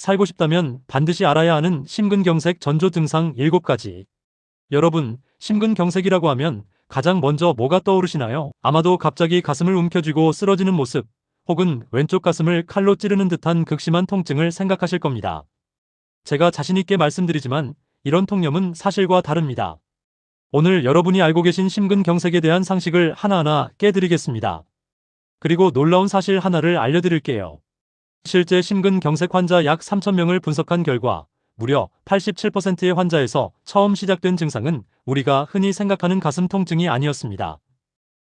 살고 싶다면 반드시 알아야 하는 심근경색 전조 증상 7가지. 여러분, 심근경색이라고 하면 가장 먼저 뭐가 떠오르시나요? 아마도 갑자기 가슴을 움켜쥐고 쓰러지는 모습, 혹은 왼쪽 가슴을 칼로 찌르는 듯한 극심한 통증을 생각하실 겁니다. 제가 자신있게 말씀드리지만 이런 통념은 사실과 다릅니다. 오늘 여러분이 알고 계신 심근경색에 대한 상식을 하나하나 깨드리겠습니다. 그리고 놀라운 사실 하나를 알려드릴게요. 실제 심근경색 환자 약 3,000명을 분석한 결과 무려 87%의 환자에서 처음 시작된 증상은 우리가 흔히 생각하는 가슴 통증이 아니었습니다.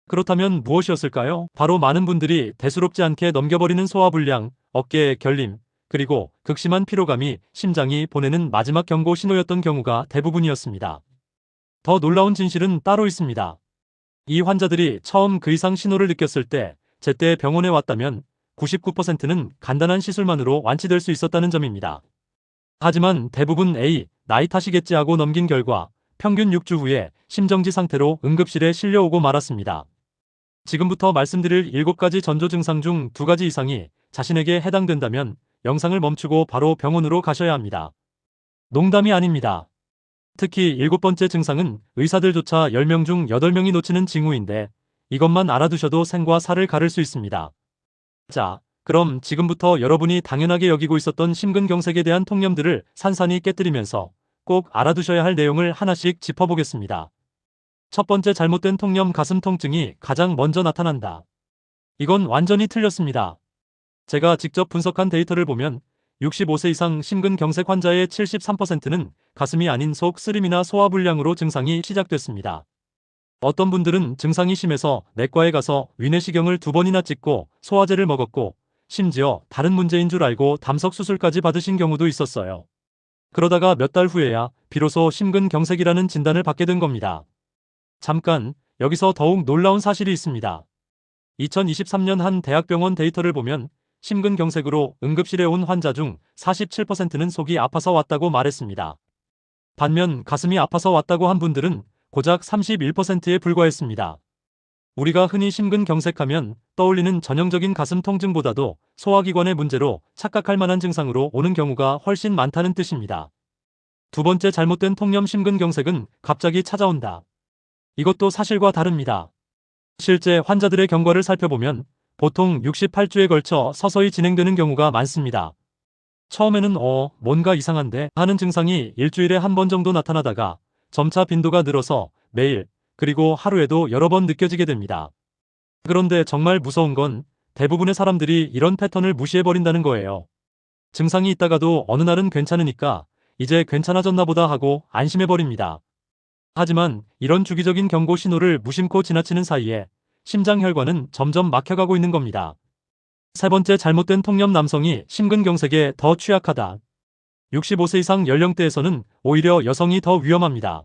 그렇다면 무엇이었을까요? 바로 많은 분들이 대수롭지 않게 넘겨버리는 소화불량, 어깨의 결림, 그리고 극심한 피로감이 심장이 보내는 마지막 경고 신호였던 경우가 대부분이었습니다. 더 놀라운 진실은 따로 있습니다. 이 환자들이 처음 그 이상 신호를 느꼈을 때 제때 병원에 왔다면 99%는 간단한 시술만으로 완치될 수 있었다는 점입니다. 하지만 대부분 나이 탓이겠지 하고 넘긴 결과 평균 6주 후에 심정지 상태로 응급실에 실려오고 말았습니다. 지금부터 말씀드릴 7가지 전조 증상 중 2가지 이상이 자신에게 해당된다면 영상을 멈추고 바로 병원으로 가셔야 합니다. 농담이 아닙니다. 특히 7번째 증상은 의사들조차 10명 중 8명이 놓치는 징후인데 이것만 알아두셔도 생과 사를 가를 수 있습니다. 자, 그럼 지금부터 여러분이 당연하게 여기고 있었던 심근경색에 대한 통념들을 산산이 깨뜨리면서 꼭 알아두셔야 할 내용을 하나씩 짚어보겠습니다. 첫 번째 잘못된 통념, 가슴 통증이 가장 먼저 나타난다. 이건 완전히 틀렸습니다. 제가 직접 분석한 데이터를 보면 65세 이상 심근경색 환자의 73%는 가슴이 아닌 속 쓰림이나 소화불량으로 증상이 시작됐습니다. 어떤 분들은 증상이 심해서 내과에 가서 위내시경을 2번이나 찍고 소화제를 먹었고 심지어 다른 문제인 줄 알고 담석 수술까지 받으신 경우도 있었어요. 그러다가 몇 달 후에야 비로소 심근경색이라는 진단을 받게 된 겁니다. 잠깐, 여기서 더욱 놀라운 사실이 있습니다. 2023년 한 대학병원 데이터를 보면 심근경색으로 응급실에 온 환자 중 47%는 속이 아파서 왔다고 말했습니다. 반면 가슴이 아파서 왔다고 한 분들은 고작 31%에 불과했습니다. 우리가 흔히 심근경색하면 떠올리는 전형적인 가슴 통증보다도 소화기관의 문제로 착각할 만한 증상으로 오는 경우가 훨씬 많다는 뜻입니다. 두 번째 잘못된 통념, 심근경색은 갑자기 찾아온다. 이것도 사실과 다릅니다. 실제 환자들의 경과를 살펴보면 보통 68주에 걸쳐 서서히 진행되는 경우가 많습니다. 처음에는 뭔가 이상한데 하는 증상이 일주일에 한 번 정도 나타나다가 점차 빈도가 늘어서 매일, 그리고 하루에도 여러 번 느껴지게 됩니다. 그런데 정말 무서운 건 대부분의 사람들이 이런 패턴을 무시해버린다는 거예요. 증상이 있다가도 어느 날은 괜찮으니까 이제 괜찮아졌나 보다 하고 안심해버립니다. 하지만 이런 주기적인 경고 신호를 무심코 지나치는 사이에 심장 혈관은 점점 막혀가고 있는 겁니다. 세 번째 잘못된 통념, 남성이 심근경색에 더 취약하다. 65세 이상 연령대에서는 오히려 여성이 더 위험합니다.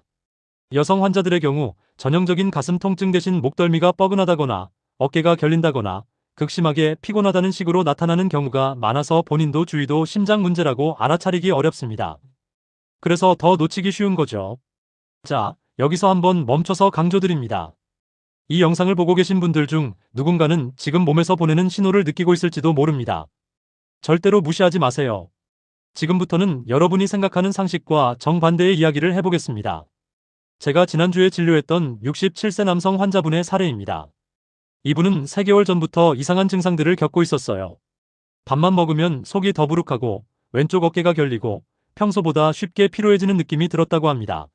여성 환자들의 경우 전형적인 가슴 통증 대신 목덜미가 뻐근하다거나 어깨가 결린다거나 극심하게 피곤하다는 식으로 나타나는 경우가 많아서 본인도 주위도 심장 문제라고 알아차리기 어렵습니다. 그래서 더 놓치기 쉬운 거죠. 자, 여기서 한번 멈춰서 강조드립니다. 이 영상을 보고 계신 분들 중 누군가는 지금 몸에서 보내는 신호를 느끼고 있을지도 모릅니다. 절대로 무시하지 마세요. 지금부터는 여러분이 생각하는 상식과 정반대의 이야기를 해보겠습니다. 제가 지난주에 진료했던 67세 남성 환자분의 사례입니다. 이분은 3개월 전부터 이상한 증상들을 겪고 있었어요. 밥만 먹으면 속이 더부룩하고 왼쪽 어깨가 결리고 평소보다 쉽게 피로해지는 느낌이 들었다고 합니다.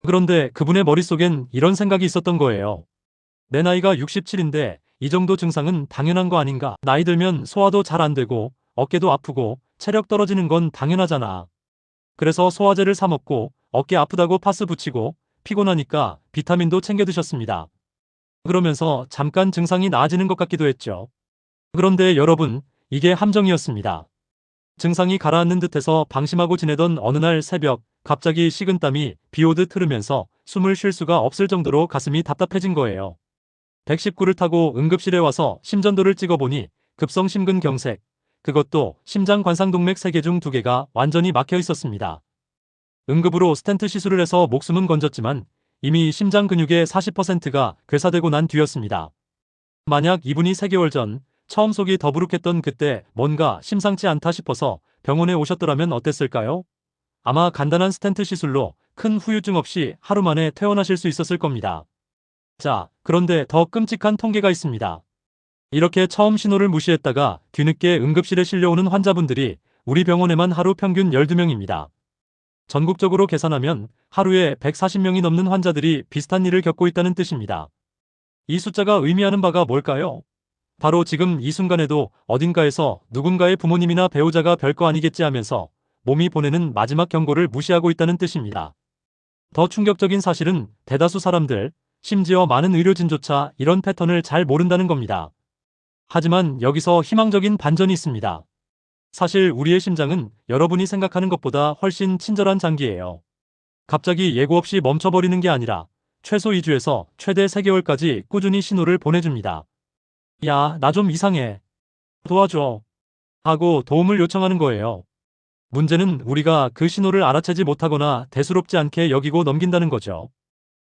그런데 그분의 머릿속엔 이런 생각이 있었던 거예요. 내 나이가 67인데 이 정도 증상은 당연한 거 아닌가? 나이 들면 소화도 잘 안 되고 어깨도 아프고 체력 떨어지는 건 당연하잖아. 그래서 소화제를 사 먹고 어깨 아프다고 파스 붙이고 피곤하니까 비타민도 챙겨 드셨습니다. 그러면서 잠깐 증상이 나아지는 것 같기도 했죠. 그런데 여러분, 이게 함정이었습니다. 증상이 가라앉는 듯해서 방심하고 지내던 어느 날 새벽 갑자기 식은땀이 비오듯 흐르면서 숨을 쉴 수가 없을 정도로 가슴이 답답해진 거예요. 119를 타고 응급실에 와서 심전도를 찍어보니 급성 심근경색, 그것도 심장 관상동맥 3개 중 2개가 완전히 막혀 있었습니다. 응급으로 스텐트 시술을 해서 목숨은 건졌지만 이미 심장 근육의 40%가 괴사되고 난 뒤였습니다. 만약 이분이 3개월 전 처음 속이 더부룩했던 그때 뭔가 심상치 않다 싶어서 병원에 오셨더라면 어땠을까요? 아마 간단한 스텐트 시술로 큰 후유증 없이 하루 만에 퇴원하실 수 있었을 겁니다. 자, 그런데 더 끔찍한 통계가 있습니다. 이렇게 처음 신호를 무시했다가 뒤늦게 응급실에 실려오는 환자분들이 우리 병원에만 하루 평균 12명입니다. 전국적으로 계산하면 하루에 140명이 넘는 환자들이 비슷한 일을 겪고 있다는 뜻입니다. 이 숫자가 의미하는 바가 뭘까요? 바로 지금 이 순간에도 어딘가에서 누군가의 부모님이나 배우자가 별거 아니겠지 하면서 몸이 보내는 마지막 경고를 무시하고 있다는 뜻입니다. 더 충격적인 사실은 대다수 사람들, 심지어 많은 의료진조차 이런 패턴을 잘 모른다는 겁니다. 하지만 여기서 희망적인 반전이 있습니다. 사실 우리의 심장은 여러분이 생각하는 것보다 훨씬 친절한 장기예요. 갑자기 예고 없이 멈춰버리는 게 아니라 최소 2주에서 최대 3개월까지 꾸준히 신호를 보내줍니다. 야, 나 좀 이상해. 도와줘. 하고 도움을 요청하는 거예요. 문제는 우리가 그 신호를 알아채지 못하거나 대수롭지 않게 여기고 넘긴다는 거죠.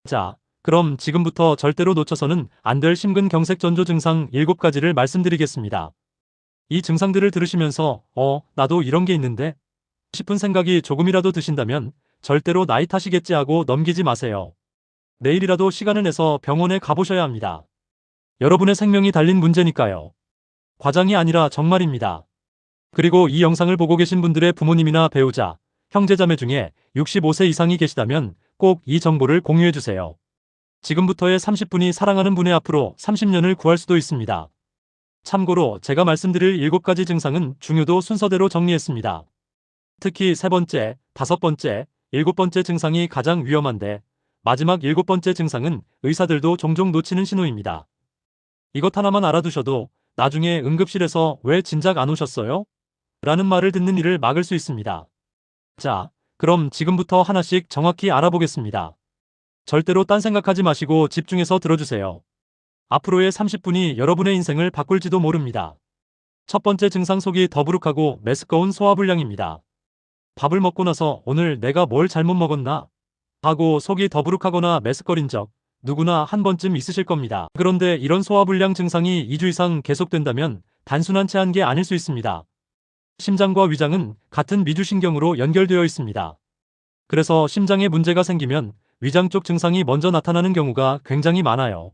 자, 그럼 지금부터 절대로 놓쳐서는 안 될 심근경색 전조 증상 7가지를 말씀드리겠습니다. 이 증상들을 들으시면서 나도 이런 게 있는데? 싶은 생각이 조금이라도 드신다면 절대로 나이 탓이겠지 하고 넘기지 마세요. 내일이라도 시간을 내서 병원에 가보셔야 합니다. 여러분의 생명이 달린 문제니까요. 과장이 아니라 정말입니다. 그리고 이 영상을 보고 계신 분들의 부모님이나 배우자, 형제자매 중에 65세 이상이 계시다면 꼭 이 정보를 공유해주세요. 지금부터의 30분이 사랑하는 분의 앞으로 30년을 구할 수도 있습니다. 참고로 제가 말씀드릴 7가지 증상은 중요도 순서대로 정리했습니다. 특히 3번째, 5번째, 7번째 증상이 가장 위험한데 마지막 7번째 증상은 의사들도 종종 놓치는 신호입니다. 이것 하나만 알아두셔도 나중에 응급실에서 왜 진작 안 오셨어요? 라는 말을 듣는 일을 막을 수 있습니다. 자, 그럼 지금부터 하나씩 정확히 알아보겠습니다. 절대로 딴 생각하지 마시고 집중해서 들어주세요. 앞으로의 30분이 여러분의 인생을 바꿀지도 모릅니다. 첫 번째 증상 속이 더부룩하고 메스꺼운 소화불량입니다. 밥을 먹고 나서 오늘 내가 뭘 잘못 먹었나? 하고 속이 더부룩하거나 메스꺼린 적 누구나 한 번쯤 있으실 겁니다. 그런데 이런 소화불량 증상이 2주 이상 계속된다면 단순한 체한 게 아닐 수 있습니다. 심장과 위장은 같은 미주신경으로 연결되어 있습니다. 그래서 심장에 문제가 생기면 위장 쪽 증상이 먼저 나타나는 경우가 굉장히 많아요.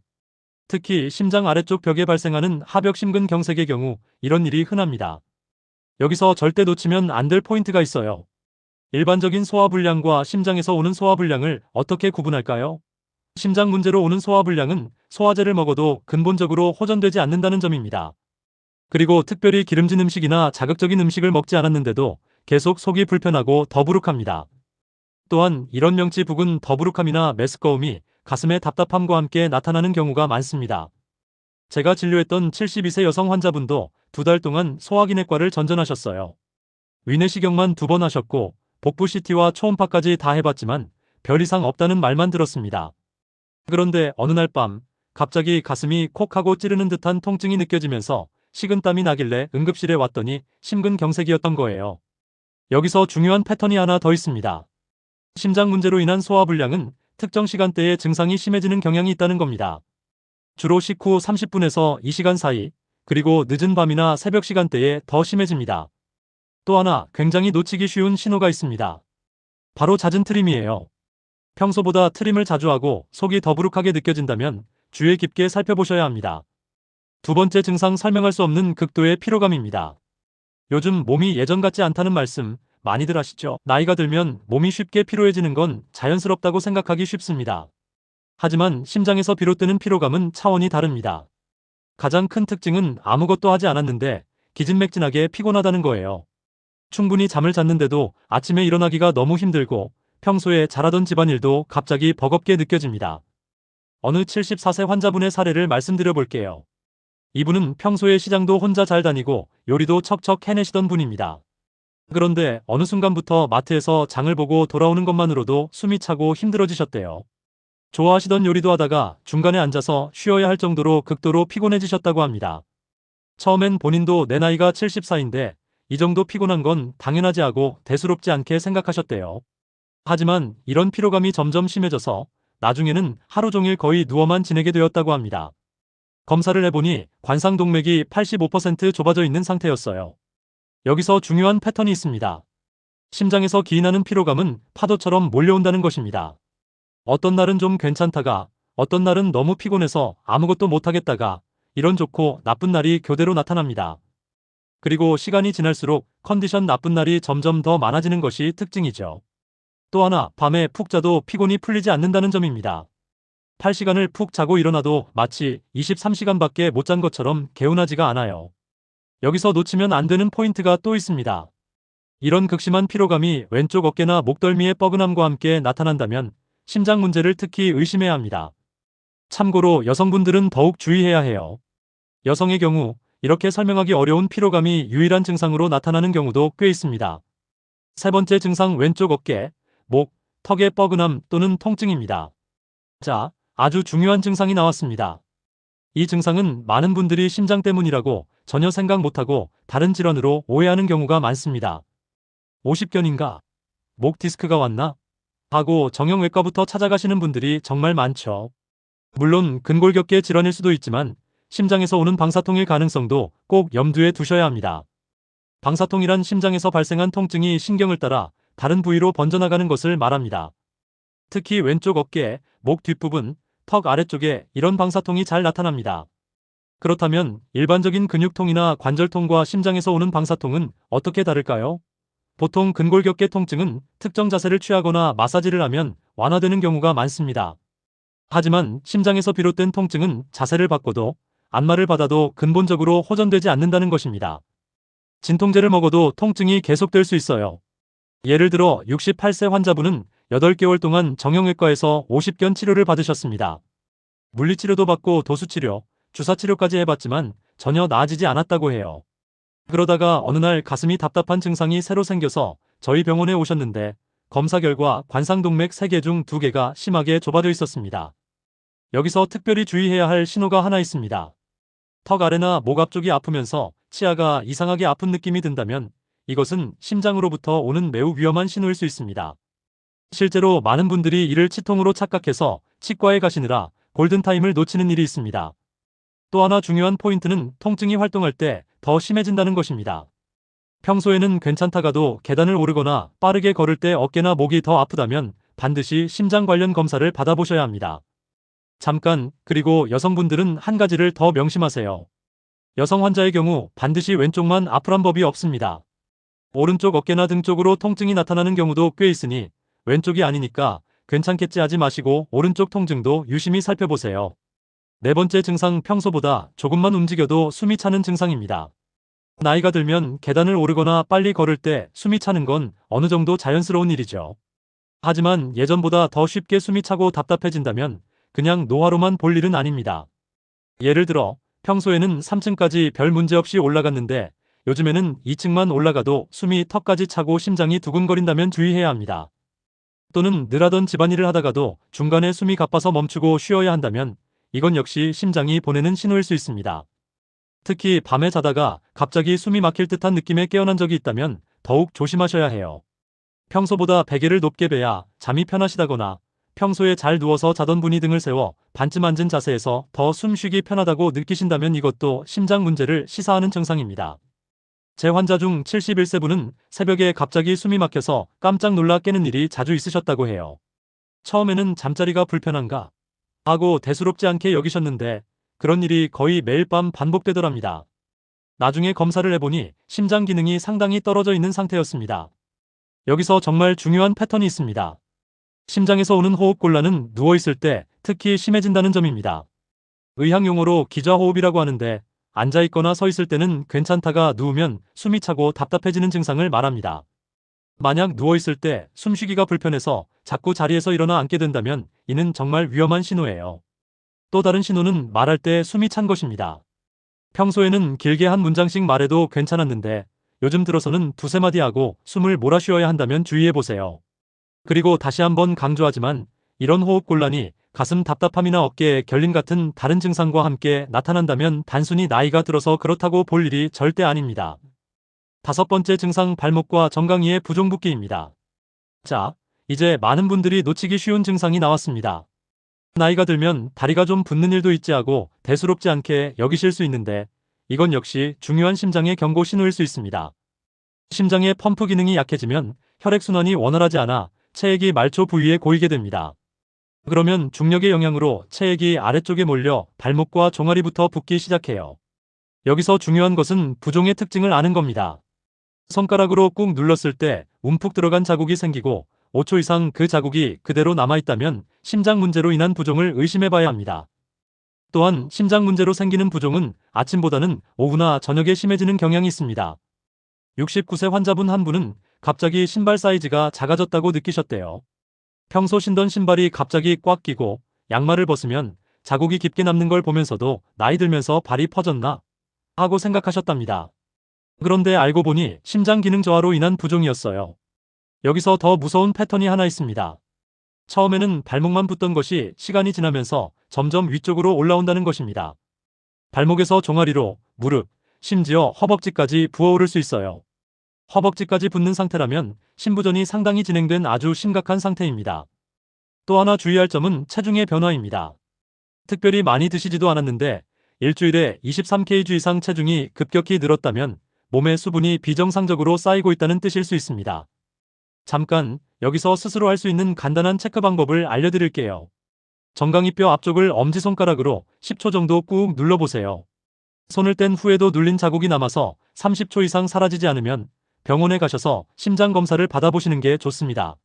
특히 심장 아래쪽 벽에 발생하는 하벽심근경색의 경우 이런 일이 흔합니다. 여기서 절대 놓치면 안 될 포인트가 있어요. 일반적인 소화불량과 심장에서 오는 소화불량을 어떻게 구분할까요? 심장 문제로 오는 소화불량은 소화제를 먹어도 근본적으로 호전되지 않는다는 점입니다. 그리고 특별히 기름진 음식이나 자극적인 음식을 먹지 않았는데도 계속 속이 불편하고 더부룩합니다. 또한 이런 명치 부근 더부룩함이나 메스꺼움이 가슴의 답답함과 함께 나타나는 경우가 많습니다. 제가 진료했던 72세 여성 환자분도 2달 동안 소화기내과를 전전하셨어요. 위내시경만 2번 하셨고 복부 CT와 초음파까지 다 해봤지만 별 이상 없다는 말만 들었습니다. 그런데 어느 날 밤 갑자기 가슴이 콕 하고 찌르는 듯한 통증이 느껴지면서 식은땀이 나길래 응급실에 왔더니 심근경색이었던 거예요. 여기서 중요한 패턴이 하나 더 있습니다. 심장 문제로 인한 소화불량은 특정 시간대에 증상이 심해지는 경향이 있다는 겁니다. 주로 식후 30분에서 2시간 사이, 그리고 늦은 밤이나 새벽 시간대에 더 심해집니다. 또 하나 굉장히 놓치기 쉬운 신호가 있습니다. 바로 잦은 트림이에요. 평소보다 트림을 자주 하고 속이 더부룩하게 느껴진다면 주의 깊게 살펴보셔야 합니다. 두 번째 증상 설명할 수 없는 극도의 피로감입니다. 요즘 몸이 예전 같지 않다는 말씀 많이들 하시죠? 나이가 들면 몸이 쉽게 피로해지는 건 자연스럽다고 생각하기 쉽습니다. 하지만 심장에서 비롯되는 피로감은 차원이 다릅니다. 가장 큰 특징은 아무것도 하지 않았는데 기진맥진하게 피곤하다는 거예요. 충분히 잠을 잤는데도 아침에 일어나기가 너무 힘들고 평소에 잘하던 집안일도 갑자기 버겁게 느껴집니다. 어느 74세 환자분의 사례를 말씀드려 볼게요. 이분은 평소에 시장도 혼자 잘 다니고 요리도 척척 해내시던 분입니다. 그런데 어느 순간부터 마트에서 장을 보고 돌아오는 것만으로도 숨이 차고 힘들어지셨대요. 좋아하시던 요리도 하다가 중간에 앉아서 쉬어야 할 정도로 극도로 피곤해지셨다고 합니다. 처음엔 본인도 내 나이가 74인데 이 정도 피곤한 건 당연하지 하고 대수롭지 않게 생각하셨대요. 하지만 이런 피로감이 점점 심해져서 나중에는 하루 종일 거의 누워만 지내게 되었다고 합니다. 검사를 해보니 관상동맥이 85% 좁아져 있는 상태였어요. 여기서 중요한 패턴이 있습니다. 심장에서 기인하는 피로감은 파도처럼 몰려온다는 것입니다. 어떤 날은 좀 괜찮다가 어떤 날은 너무 피곤해서 아무것도 못하겠다가 이런 좋고 나쁜 날이 교대로 나타납니다. 그리고 시간이 지날수록 컨디션 나쁜 날이 점점 더 많아지는 것이 특징이죠. 또 하나, 밤에 푹 자도 피곤이 풀리지 않는다는 점입니다. 8시간을 푹 자고 일어나도 마치 23시간밖에 못 잔 것처럼 개운하지가 않아요. 여기서 놓치면 안 되는 포인트가 또 있습니다. 이런 극심한 피로감이 왼쪽 어깨나 목덜미의 뻐근함과 함께 나타난다면 심장 문제를 특히 의심해야 합니다. 참고로 여성분들은 더욱 주의해야 해요. 여성의 경우 이렇게 설명하기 어려운 피로감이 유일한 증상으로 나타나는 경우도 꽤 있습니다. 세 번째 증상, 왼쪽 어깨, 목, 턱의 뻐근함 또는 통증입니다. 자, 아주 중요한 증상이 나왔습니다. 이 증상은 많은 분들이 심장 때문이라고 전혀 생각 못하고 다른 질환으로 오해하는 경우가 많습니다. 50견인가? 목 디스크가 왔나? 하고 정형외과부터 찾아가시는 분들이 정말 많죠. 물론 근골격계 질환일 수도 있지만 심장에서 오는 방사통일 가능성도 꼭 염두에 두셔야 합니다. 방사통이란 심장에서 발생한 통증이 신경을 따라 다른 부위로 번져나가는 것을 말합니다. 특히 왼쪽 어깨, 목 뒷부분, 턱 아래쪽에 이런 방사통이 잘 나타납니다. 그렇다면 일반적인 근육통이나 관절통과 심장에서 오는 방사통은 어떻게 다를까요? 보통 근골격계 통증은 특정 자세를 취하거나 마사지를 하면 완화되는 경우가 많습니다. 하지만 심장에서 비롯된 통증은 자세를 바꿔도 안마를 받아도 근본적으로 호전되지 않는다는 것입니다. 진통제를 먹어도 통증이 계속될 수 있어요. 예를 들어 68세 환자분은 8개월 동안 정형외과에서 50견 치료를 받으셨습니다. 물리치료도 받고 도수치료, 주사치료까지 해봤지만 전혀 나아지지 않았다고 해요. 그러다가 어느 날 가슴이 답답한 증상이 새로 생겨서 저희 병원에 오셨는데 검사 결과 관상동맥 3개 중 2개가 심하게 좁아져 있었습니다. 여기서 특별히 주의해야 할 신호가 하나 있습니다. 턱 아래나 목 앞쪽이 아프면서 치아가 이상하게 아픈 느낌이 든다면 이것은 심장으로부터 오는 매우 위험한 신호일 수 있습니다. 실제로 많은 분들이 이를 치통으로 착각해서 치과에 가시느라 골든타임을 놓치는 일이 있습니다. 또 하나 중요한 포인트는 통증이 활동할 때 더 심해진다는 것입니다. 평소에는 괜찮다가도 계단을 오르거나 빠르게 걸을 때 어깨나 목이 더 아프다면 반드시 심장 관련 검사를 받아보셔야 합니다. 잠깐, 그리고 여성분들은 한 가지를 더 명심하세요. 여성 환자의 경우 반드시 왼쪽만 아프란 법이 없습니다. 오른쪽 어깨나 등 쪽으로 통증이 나타나는 경우도 꽤 있으니 왼쪽이 아니니까 괜찮겠지 하지 마시고 오른쪽 통증도 유심히 살펴보세요. 네 번째 증상, 평소보다 조금만 움직여도 숨이 차는 증상입니다. 나이가 들면 계단을 오르거나 빨리 걸을 때 숨이 차는 건 어느 정도 자연스러운 일이죠. 하지만 예전보다 더 쉽게 숨이 차고 답답해진다면 그냥 노화로만 볼 일은 아닙니다. 예를 들어 평소에는 3층까지 별 문제 없이 올라갔는데 요즘에는 2층만 올라가도 숨이 턱까지 차고 심장이 두근거린다면 주의해야 합니다. 또는 늘 하던 집안일을 하다가도 중간에 숨이 가빠서 멈추고 쉬어야 한다면 이건 역시 심장이 보내는 신호일 수 있습니다. 특히 밤에 자다가 갑자기 숨이 막힐 듯한 느낌에 깨어난 적이 있다면 더욱 조심하셔야 해요. 평소보다 베개를 높게 베야 잠이 편하시다거나 평소에 잘 누워서 자던 분이 등을 세워 반쯤 앉은 자세에서 더 숨쉬기 편하다고 느끼신다면 이것도 심장 문제를 시사하는 증상입니다. 제 환자 중 71세 분은 새벽에 갑자기 숨이 막혀서 깜짝 놀라 깨는 일이 자주 있으셨다고 해요. 처음에는 잠자리가 불편한가 하고 대수롭지 않게 여기셨는데 그런 일이 거의 매일 밤 반복되더랍니다. 나중에 검사를 해보니 심장 기능이 상당히 떨어져 있는 상태였습니다. 여기서 정말 중요한 패턴이 있습니다. 심장에서 오는 호흡곤란은 누워있을 때 특히 심해진다는 점입니다. 의학 용어로 기좌호흡이라고 하는데 앉아있거나 서있을 때는 괜찮다가 누우면 숨이 차고 답답해지는 증상을 말합니다. 만약 누워있을 때 숨쉬기가 불편해서 자꾸 자리에서 일어나 앉게 된다면 이는 정말 위험한 신호예요. 또 다른 신호는 말할 때 숨이 찬 것입니다. 평소에는 길게 한 문장씩 말해도 괜찮았는데 요즘 들어서는 두세 마디 하고 숨을 몰아쉬어야 한다면 주의해보세요. 그리고 다시 한번 강조하지만 이런 호흡곤란이 가슴 답답함이나 어깨에 결림 같은 다른 증상과 함께 나타난다면 단순히 나이가 들어서 그렇다고 볼 일이 절대 아닙니다. 다섯 번째 증상, 발목과 정강이의 부종붓기입니다. 자, 이제 많은 분들이 놓치기 쉬운 증상이 나왔습니다. 나이가 들면 다리가 좀 붓는 일도 있지 하고 대수롭지 않게 여기실 수 있는데 이건 역시 중요한 심장의 경고 신호일 수 있습니다. 심장의 펌프 기능이 약해지면 혈액순환이 원활하지 않아 체액이 말초 부위에 고이게 됩니다. 그러면 중력의 영향으로 체액이 아래쪽에 몰려 발목과 종아리부터 붓기 시작해요. 여기서 중요한 것은 부종의 특징을 아는 겁니다. 손가락으로 꾹 눌렀을 때 움푹 들어간 자국이 생기고 5초 이상 그 자국이 그대로 남아있다면 심장 문제로 인한 부종을 의심해 봐야 합니다. 또한 심장 문제로 생기는 부종은 아침보다는 오후나 저녁에 심해지는 경향이 있습니다. 69세 환자분 한 분은 갑자기 신발 사이즈가 작아졌다고 느끼셨대요. 평소 신던 신발이 갑자기 꽉 끼고 양말을 벗으면 자국이 깊게 남는 걸 보면서도 나이 들면서 발이 퍼졌나 하고 생각하셨답니다. 그런데 알고 보니 심장 기능 저하로 인한 부종이었어요. 여기서 더 무서운 패턴이 하나 있습니다. 처음에는 발목만 붓던 것이 시간이 지나면서 점점 위쪽으로 올라온다는 것입니다. 발목에서 종아리로, 무릎, 심지어 허벅지까지 부어오를 수 있어요. 허벅지까지 붓는 상태라면 신부전이 상당히 진행된 아주 심각한 상태입니다. 또 하나 주의할 점은 체중의 변화입니다. 특별히 많이 드시지도 않았는데 일주일에 23kg 이상 체중이 급격히 늘었다면 몸의 수분이 비정상적으로 쌓이고 있다는 뜻일 수 있습니다. 잠깐 여기서 스스로 할 수 있는 간단한 체크 방법을 알려드릴게요. 정강이뼈 앞쪽을 엄지손가락으로 10초 정도 꾹 눌러보세요. 손을 뗀 후에도 눌린 자국이 남아서 30초 이상 사라지지 않으면 병원에 가셔서 심장 검사를 받아보시는 게 좋습니다.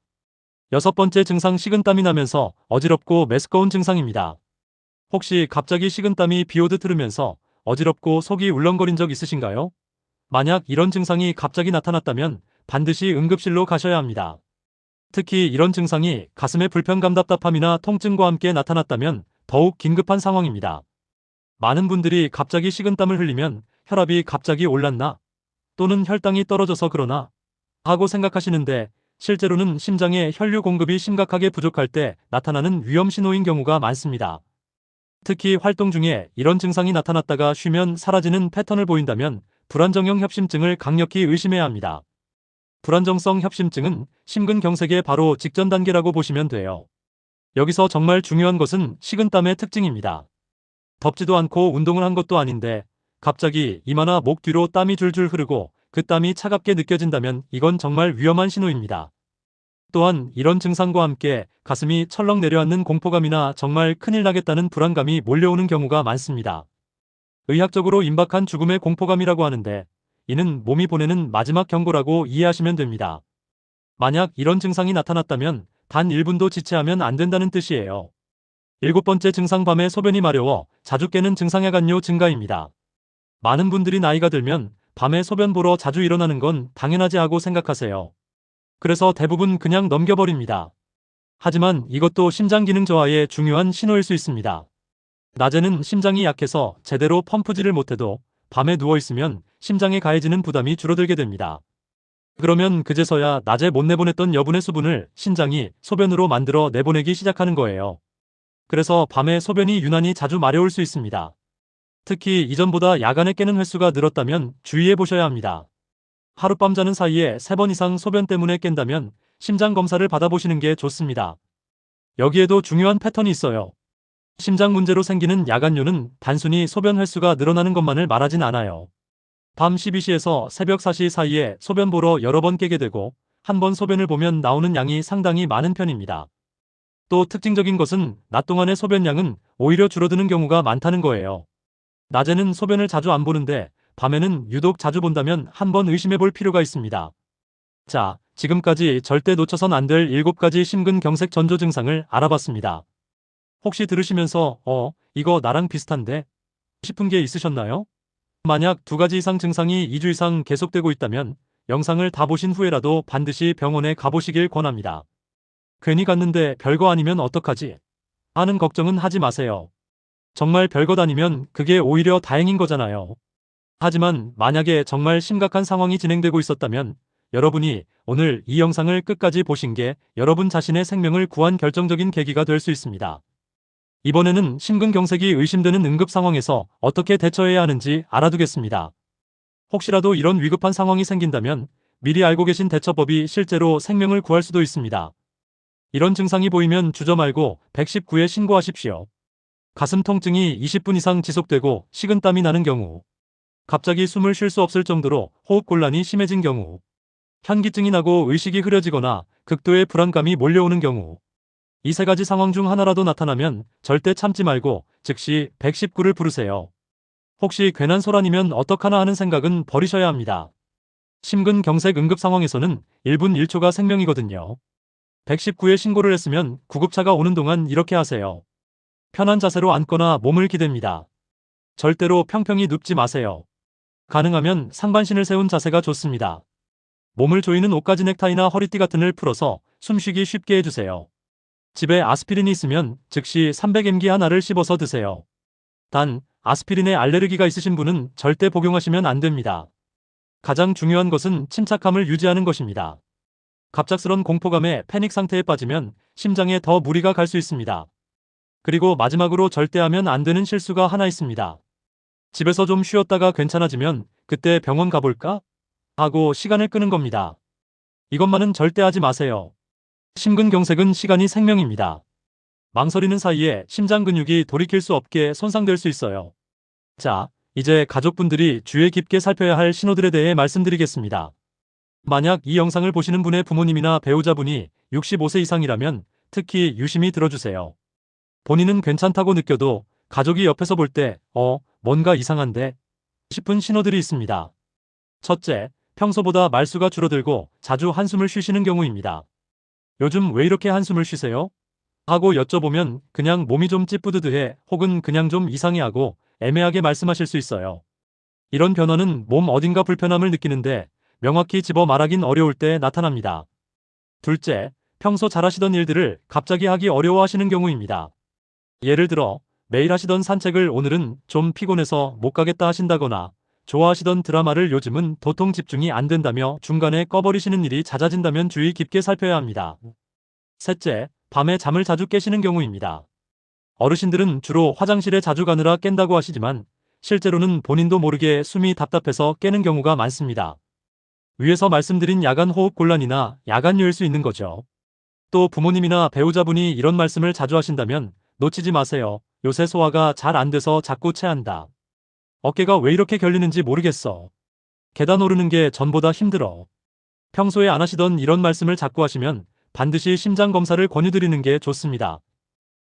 6번째 증상 식은땀이 나면서 어지럽고 메스꺼운 증상입니다. 혹시 갑자기 식은땀이 비오듯 흐르면서 어지럽고 속이 울렁거린 적 있으신가요? 만약 이런 증상이 갑자기 나타났다면 반드시 응급실로 가셔야 합니다. 특히 이런 증상이 가슴의 불편감 답답함이나 통증과 함께 나타났다면 더욱 긴급한 상황입니다. 많은 분들이 갑자기 식은땀을 흘리면 혈압이 갑자기 올랐나? 또는 혈당이 떨어져서 그러나? 하고 생각하시는데 실제로는 심장에 혈류 공급이 심각하게 부족할 때 나타나는 위험 신호인 경우가 많습니다. 특히 활동 중에 이런 증상이 나타났다가 쉬면 사라지는 패턴을 보인다면 불안정형 협심증을 강력히 의심해야 합니다. 불안정성 협심증은 심근경색의 바로 직전 단계라고 보시면 돼요. 여기서 정말 중요한 것은 식은땀의 특징입니다. 덥지도 않고 운동을 한 것도 아닌데 갑자기 이마나 목 뒤로 땀이 줄줄 흐르고 그 땀이 차갑게 느껴진다면 이건 정말 위험한 신호입니다. 또한 이런 증상과 함께 가슴이 철렁 내려앉는 공포감이나 정말 큰일 나겠다는 불안감이 몰려오는 경우가 많습니다. 의학적으로 임박한 죽음의 공포감이라고 하는데 이는 몸이 보내는 마지막 경고라고 이해하시면 됩니다. 만약 이런 증상이 나타났다면 단 1분도 지체하면 안 된다는 뜻이에요. 7번째 증상 밤에 소변이 마려워 자주 깨는 증상야간뇨 증가입니다. 많은 분들이 나이가 들면 밤에 소변 보러 자주 일어나는 건 당연하지 하고 생각하세요. 그래서 대부분 그냥 넘겨버립니다. 하지만 이것도 심장 기능 저하의 중요한 신호일 수 있습니다. 낮에는 심장이 약해서 제대로 펌프질을 못해도 밤에 누워있으면 심장에 가해지는 부담이 줄어들게 됩니다. 그러면 그제서야 낮에 못 내보냈던 여분의 수분을 신장이 소변으로 만들어 내보내기 시작하는 거예요. 그래서 밤에 소변이 유난히 자주 마려울 수 있습니다. 특히 이전보다 야간에 깨는 횟수가 늘었다면 주의해 보셔야 합니다. 하룻밤 자는 사이에 3번 이상 소변 때문에 깬다면 심장 검사를 받아보시는 게 좋습니다. 여기에도 중요한 패턴이 있어요. 심장 문제로 생기는 야간뇨는 단순히 소변 횟수가 늘어나는 것만을 말하진 않아요. 밤 12시에서 새벽 4시 사이에 소변 보러 여러 번 깨게 되고 한 번 소변을 보면 나오는 양이 상당히 많은 편입니다. 또 특징적인 것은 낮 동안의 소변량은 오히려 줄어드는 경우가 많다는 거예요. 낮에는 소변을 자주 안 보는데 밤에는 유독 자주 본다면 한번 의심해 볼 필요가 있습니다. 자, 지금까지 절대 놓쳐선 안 될 7가지 심근경색 전조 증상을 알아봤습니다. 혹시 들으시면서 이거 나랑 비슷한데? 싶은 게 있으셨나요? 만약 2가지 이상 증상이 2주 이상 계속되고 있다면 영상을 다 보신 후에라도 반드시 병원에 가보시길 권합니다. 괜히 갔는데 별거 아니면 어떡하지? 하는 걱정은 하지 마세요. 정말 별것 아니면 그게 오히려 다행인 거잖아요. 하지만 만약에 정말 심각한 상황이 진행되고 있었다면 여러분이 오늘 이 영상을 끝까지 보신 게 여러분 자신의 생명을 구한 결정적인 계기가 될 수 있습니다. 이번에는 심근경색이 의심되는 응급 상황에서 어떻게 대처해야 하는지 알아두겠습니다. 혹시라도 이런 위급한 상황이 생긴다면 미리 알고 계신 대처법이 실제로 생명을 구할 수도 있습니다. 이런 증상이 보이면 주저 말고 119에 신고하십시오. 가슴 통증이 20분 이상 지속되고 식은땀이 나는 경우, 갑자기 숨을 쉴 수 없을 정도로 호흡곤란이 심해진 경우, 현기증이 나고 의식이 흐려지거나 극도의 불안감이 몰려오는 경우, 이 세 가지 상황 중 하나라도 나타나면 절대 참지 말고 즉시 119를 부르세요. 혹시 괜한 소란이면 어떡하나 하는 생각은 버리셔야 합니다. 심근경색 응급 상황에서는 1분 1초가 생명이거든요. 119에 신고를 했으면 구급차가 오는 동안 이렇게 하세요. 편한 자세로 앉거나 몸을 기댑니다. 절대로 평평히 눕지 마세요. 가능하면 상반신을 세운 자세가 좋습니다. 몸을 조이는 옷가지 넥타이나 허리띠 같은 을 풀어서 숨쉬기 쉽게 해주세요. 집에 아스피린이 있으면 즉시 300mg 하나를 씹어서 드세요. 단, 아스피린에 알레르기가 있으신 분은 절대 복용하시면 안 됩니다. 가장 중요한 것은 침착함을 유지하는 것입니다. 갑작스런 공포감에 패닉 상태에 빠지면 심장에 더 무리가 갈 수 있습니다. 그리고 마지막으로 절대 하면 안 되는 실수가 하나 있습니다. 집에서 좀 쉬었다가 괜찮아지면 그때 병원 가볼까? 하고 시간을 끄는 겁니다. 이것만은 절대 하지 마세요. 심근경색은 시간이 생명입니다. 망설이는 사이에 심장 근육이 돌이킬 수 없게 손상될 수 있어요. 자, 이제 가족분들이 주의 깊게 살펴야 할 신호들에 대해 말씀드리겠습니다. 만약 이 영상을 보시는 분의 부모님이나 배우자분이 65세 이상이라면 특히 유심히 들어주세요. 본인은 괜찮다고 느껴도 가족이 옆에서 볼 때, 뭔가 이상한데? 싶은 신호들이 있습니다. 첫째, 평소보다 말수가 줄어들고 자주 한숨을 쉬시는 경우입니다. 요즘 왜 이렇게 한숨을 쉬세요? 하고 여쭤보면 그냥 몸이 좀 찌뿌드드해 혹은 그냥 좀 이상해하고 애매하게 말씀하실 수 있어요. 이런 변화는 몸 어딘가 불편함을 느끼는데 명확히 집어 말하긴 어려울 때 나타납니다. 둘째, 평소 잘하시던 일들을 갑자기 하기 어려워하시는 경우입니다. 예를 들어 매일 하시던 산책을 오늘은 좀 피곤해서 못 가겠다 하신다거나 좋아하시던 드라마를 요즘은 도통 집중이 안 된다며 중간에 꺼버리시는 일이 잦아진다면 주의 깊게 살펴야 합니다. 셋째, 밤에 잠을 자주 깨시는 경우입니다. 어르신들은 주로 화장실에 자주 가느라 깬다고 하시지만 실제로는 본인도 모르게 숨이 답답해서 깨는 경우가 많습니다. 위에서 말씀드린 야간 호흡 곤란이나 야간요일 수 있는 거죠. 또 부모님이나 배우자분이 이런 말씀을 자주 하신다면 놓치지 마세요. 요새 소화가 잘 안 돼서 자꾸 체한다. 어깨가 왜 이렇게 결리는지 모르겠어. 계단 오르는 게 전보다 힘들어. 평소에 안 하시던 이런 말씀을 자꾸 하시면 반드시 심장 검사를 권유드리는 게 좋습니다.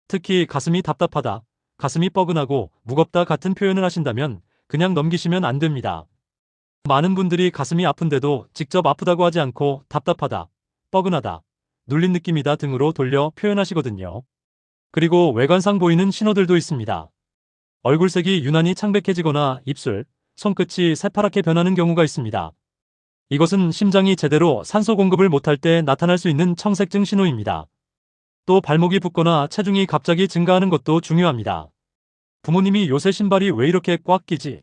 특히 가슴이 답답하다, 가슴이 뻐근하고 무겁다 같은 표현을 하신다면 그냥 넘기시면 안 됩니다. 많은 분들이 가슴이 아픈데도 직접 아프다고 하지 않고 답답하다, 뻐근하다, 눌린 느낌이다 등으로 돌려 표현하시거든요. 그리고 외관상 보이는 신호들도 있습니다. 얼굴색이 유난히 창백해지거나 입술, 손끝이 새파랗게 변하는 경우가 있습니다. 이것은 심장이 제대로 산소 공급을 못할 때 나타날 수 있는 청색증 신호입니다. 또 발목이 붓거나 체중이 갑자기 증가하는 것도 중요합니다. 부모님이 요새 신발이 왜 이렇게 꽉 끼지?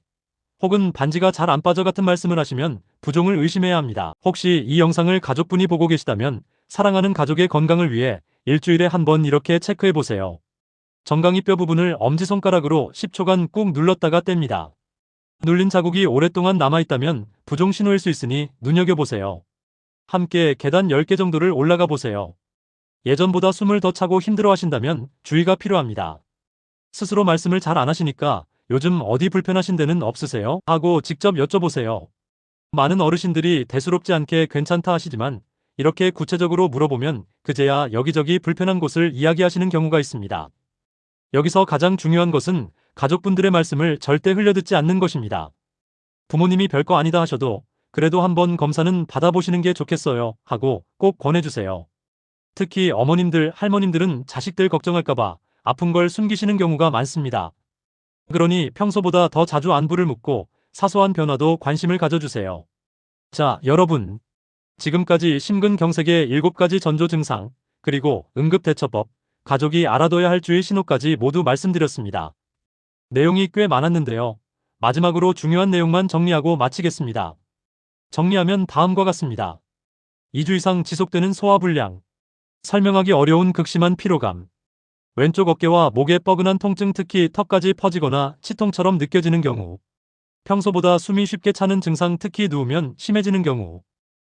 혹은 반지가 잘 안 빠져 같은 말씀을 하시면 부종을 의심해야 합니다. 혹시 이 영상을 가족분이 보고 계시다면 사랑하는 가족의 건강을 위해 일주일에 한 번 이렇게 체크해보세요. 정강이 뼈 부분을 엄지손가락으로 10초간 꾹 눌렀다가 뗍니다. 눌린 자국이 오랫동안 남아있다면 부종 신호일 수 있으니 눈여겨보세요. 함께 계단 10개 정도를 올라가 보세요. 예전보다 숨을 더 차고 힘들어 하신다면 주의가 필요합니다. 스스로 말씀을 잘 안 하시니까 요즘 어디 불편하신 데는 없으세요? 하고 직접 여쭤보세요. 많은 어르신들이 대수롭지 않게 괜찮다 하시지만 이렇게 구체적으로 물어보면 그제야 여기저기 불편한 곳을 이야기하시는 경우가 있습니다. 여기서 가장 중요한 것은 가족분들의 말씀을 절대 흘려듣지 않는 것입니다. 부모님이 별거 아니다 하셔도 그래도 한번 검사는 받아보시는 게 좋겠어요 하고 꼭 권해주세요. 특히 어머님들, 할머님들은 자식들 걱정할까봐 아픈 걸 숨기시는 경우가 많습니다. 그러니 평소보다 더 자주 안부를 묻고 사소한 변화도 관심을 가져주세요. 자, 여러분. 지금까지 심근경색의 7가지 전조 증상, 그리고 응급대처법, 가족이 알아둬야 할 주의 신호까지 모두 말씀드렸습니다. 내용이 꽤 많았는데요. 마지막으로 중요한 내용만 정리하고 마치겠습니다. 정리하면 다음과 같습니다. 2주 이상 지속되는 소화불량, 설명하기 어려운 극심한 피로감, 왼쪽 어깨와 목에 뻐근한 통증 특히 턱까지 퍼지거나 치통처럼 느껴지는 경우, 평소보다 숨이 쉽게 차는 증상 특히 누우면 심해지는 경우,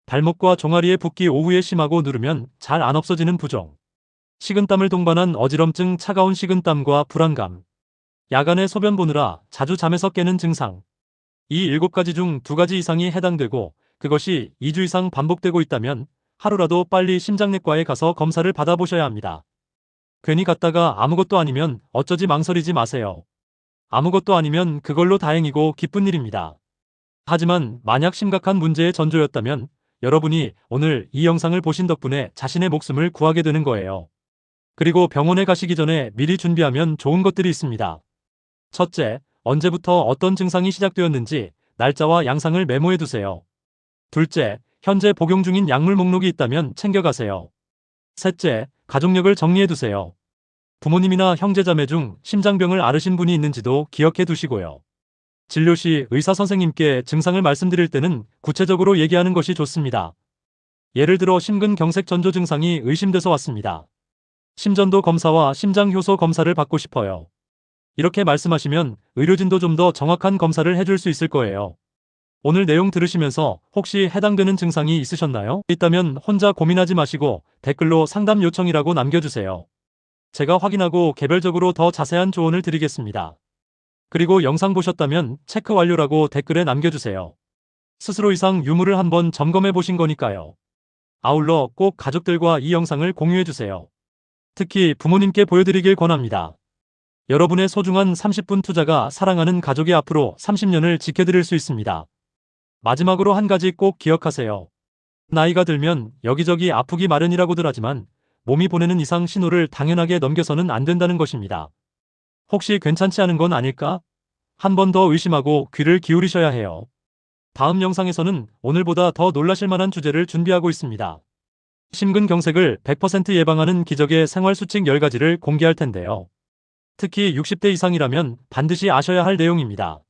발목과 종아리의 붓기 오후에 심하고 누르면 잘 안 없어지는 부종, 식은땀을 동반한 어지럼증 차가운 식은땀과 불안감, 야간에 소변 보느라 자주 잠에서 깨는 증상. 이 7가지 중 2가지 이상이 해당되고 그것이 2주 이상 반복되고 있다면 하루라도 빨리 심장내과에 가서 검사를 받아보셔야 합니다. 괜히 갔다가 아무것도 아니면 어쩌지 망설이지 마세요. 아무것도 아니면 그걸로 다행이고 기쁜 일입니다. 하지만 만약 심각한 문제의 전조였다면 여러분이 오늘 이 영상을 보신 덕분에 자신의 목숨을 구하게 되는 거예요. 그리고 병원에 가시기 전에 미리 준비하면 좋은 것들이 있습니다. 첫째, 언제부터 어떤 증상이 시작되었는지 날짜와 양상을 메모해 두세요. 둘째, 현재 복용 중인 약물 목록이 있다면 챙겨가세요. 셋째, 가족력을 정리해 두세요. 부모님이나 형제자매 중 심장병을 앓으신 분이 있는지도 기억해 두시고요. 진료 시 의사 선생님께 증상을 말씀드릴 때는 구체적으로 얘기하는 것이 좋습니다. 예를 들어 심근경색 전조 증상이 의심돼서 왔습니다. 심전도 검사와 심장효소 검사를 받고 싶어요. 이렇게 말씀하시면 의료진도 좀 더 정확한 검사를 해줄 수 있을 거예요. 오늘 내용 들으시면서 혹시 해당되는 증상이 있으셨나요? 있다면 혼자 고민하지 마시고 댓글로 상담 요청이라고 남겨주세요. 제가 확인하고 개별적으로 더 자세한 조언을 드리겠습니다. 그리고 영상 보셨다면 체크 완료라고 댓글에 남겨주세요. 스스로 이상 유무를 한번 점검해 보신 거니까요. 아울러 꼭 가족들과 이 영상을 공유해주세요. 특히 부모님께 보여드리길 권합니다. 여러분의 소중한 30분 투자가 사랑하는 가족의 앞으로 30년을 지켜드릴 수 있습니다. 마지막으로 한 가지 꼭 기억하세요. 나이가 들면 여기저기 아프기 마련이라고들 하지만 몸이 보내는 이상 신호를 당연하게 넘겨서는 안 된다는 것입니다. 혹시 괜찮지 않은 건 아닐까? 한 번 더 의심하고 귀를 기울이셔야 해요. 다음 영상에서는 오늘보다 더 놀라실 만한 주제를 준비하고 있습니다. 심근경색을 100% 예방하는 기적의 생활수칙 10가지를 공개할 텐데요. 특히 60대 이상이라면 반드시 아셔야 할 내용입니다.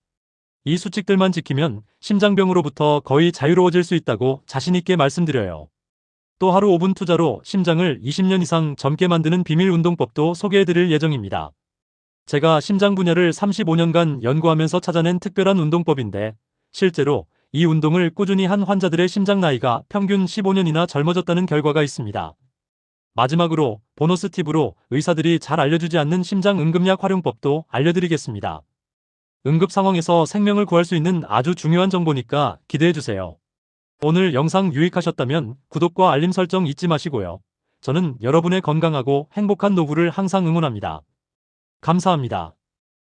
이 수칙들만 지키면 심장병으로부터 거의 자유로워질 수 있다고 자신있게 말씀드려요. 또 하루 5분 투자로 심장을 20년 이상 젊게 만드는 비밀 운동법도 소개해드릴 예정입니다. 제가 심장 분야를 35년간 연구하면서 찾아낸 특별한 운동법인데 실제로 이 운동을 꾸준히 한 환자들의 심장 나이가 평균 15년이나 젊어졌다는 결과가 있습니다. 마지막으로 보너스 팁으로 의사들이 잘 알려주지 않는 심장 응급약 활용법도 알려드리겠습니다. 응급 상황에서 생명을 구할 수 있는 아주 중요한 정보니까 기대해주세요. 오늘 영상 유익하셨다면 구독과 알림 설정 잊지 마시고요. 저는 여러분의 건강하고 행복한 노후를 항상 응원합니다. 감사합니다.